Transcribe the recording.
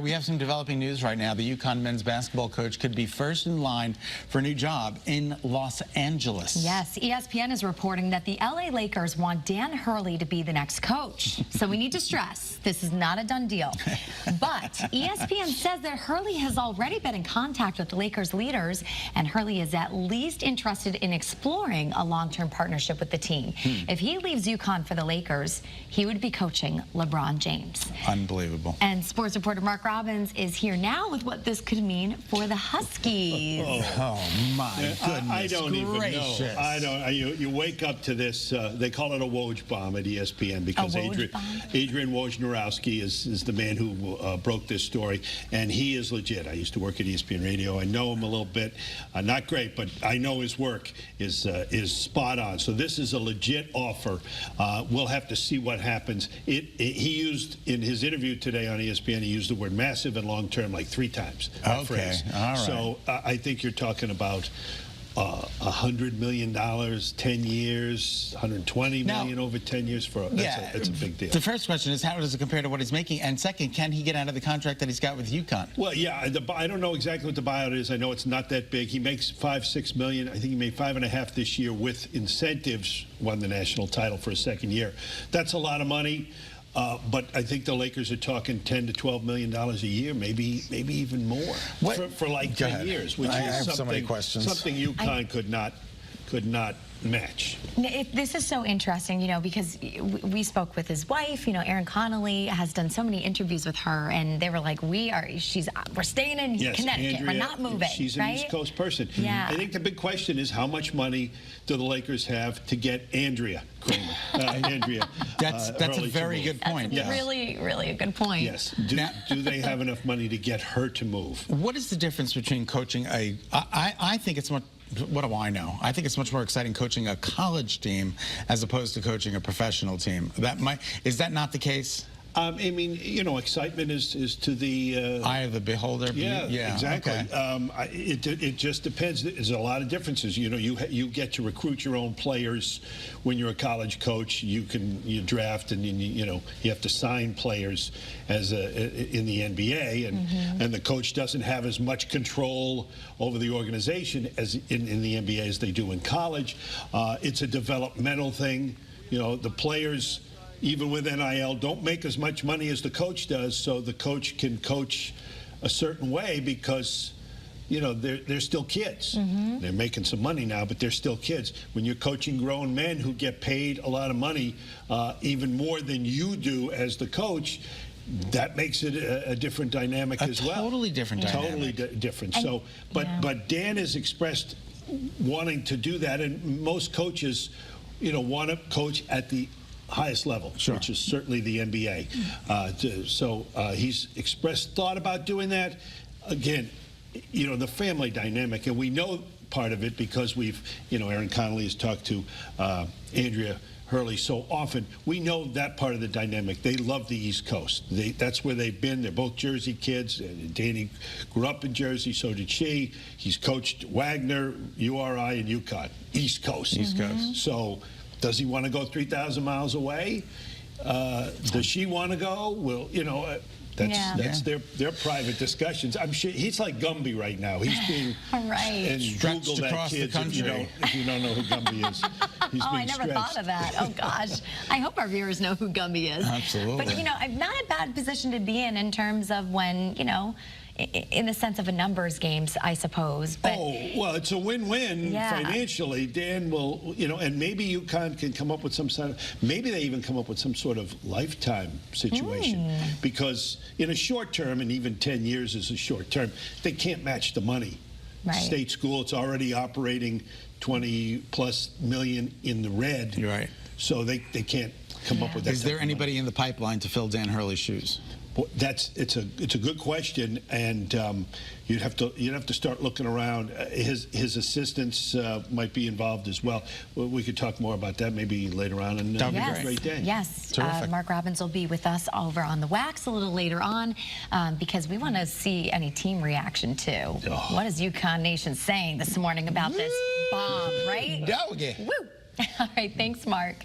We have some developing news right now. The UConn men's basketball coach could be first in line for a new job in Los Angeles. Yes, ESPN is reporting that the LA Lakers want Dan Hurley to be the next coach. So we need to stress, this is not a done deal. But ESPN says that Hurley has already been in contact with the Lakers leaders, and Hurley is at least interested in exploring a long-term partnership with the team. If he leaves UConn for the Lakers, he would be coaching LeBron James. Unbelievable. And sports reporter Marc Robbins is here now with what this could mean for the Huskies. Oh my goodness I don't gracious. even know. I don't. You wake up to this. They call it a Woj bomb at ESPN because Adrian Wojnarowski is the man who broke this story, and he is legit. I used to work at ESPN Radio. I know him a little bit. Not great, but I know his work is spot on. So this is a legit offer. We'll have to see what happens. He used in his interview today on ESPN. He used the word massive and long-term like 3 times. Okay, all right. So I think you're talking about $100 million, 10 years, $120 million over 10 years. That's a big deal. The first question is, how does it compare to what he's making? And second, can he get out of the contract that he's got with UConn? Well, yeah, I don't know exactly what the buyout is. I know it's not that big. He makes $5-6 million. I think he made $5.5 this year with incentives. Won the national title for a second year. That's a lot of money. But I think the Lakers are talking $10 to $12 million a year, maybe even more for like 10 years, which is so many questions. Something UConn could not match. This is so interesting, you know, because we spoke with his wife. You know, Erin Connolly has done so many interviews with her, and they were like, we're staying in Connecticut. We're not moving. She's an East Coast person. Yeah. I think the big question is, how much money do the Lakers have to get Andrea Kramer? That's a very good point. That's really a good point. Yes. Do they have enough money to get her to move? What is the difference between coaching I think it's much. What do I know? I think it's much more exciting coaching a college team as opposed to coaching a professional team. Is that not the case? I mean, you know, excitement is to the eye of the beholder. Yeah, exactly. Okay. It just depends. There's a lot of differences. You know, you get to recruit your own players when you're a college coach. You draft, and you have to sign players as in the NBA, and the coach doesn't have as much control over the organization as in the NBA as they do in college. It's a developmental thing. You know, the players, even with NIL, don't make as much money as the coach does, so the coach can coach a certain way because, you know, they're still kids. They're making some money now, but they're still kids. When you're coaching grown men who get paid a lot of money, even more than you do as the coach, that makes it a different dynamic as well. Totally different dynamic. Totally different. So, but Dan has expressed wanting to do that, and most coaches, you know, want to coach at the highest level, which is certainly the NBA. So he's expressed thought about doing that. Again, you know, the family dynamic, and we know part of it because Erin Connolly has talked to Andrea Hurley so often. We know that part of the dynamic. They love the East Coast. That's where they've been. They're both Jersey kids. Danny grew up in Jersey, so did she. He's coached Wagner, URI, and UConn. East Coast. East Coast. So does he want to go 3,000 miles away? Does she want to go? Well, you know, that's their private discussions. I'm sure he's like Gumby right now. He's being and stretched Google across that, kids, the country. if you don't know who Gumby is. He's I never thought of that. Oh gosh, I hope our viewers know who Gumby is. Absolutely. But you know, not a bad position to be in terms of when, you know, in the sense of a numbers games, I suppose. But well, it's a win-win financially. Dan will, you know, and maybe UConn can come up with maybe they even come up with some sort of lifetime situation. Because in a short term, and even 10 years is a short term, they can't match the money. State school, it's already operating 20+ million in the red. You're right. So they can't come up with that. Is there anybody in the pipeline to fill Dan Hurley's shoes? Well, it's a good question, and you'd have to start looking around. His assistants might be involved as well. We could talk more about that maybe later on. And that would be a great day. Yes, terrific. Marc Robbins will be with us over on the Wax a little later on because we want to see any team reaction too. What is UConn Nation saying this morning about this bomb? Right? Dog. Woo! All right, thanks, Marc.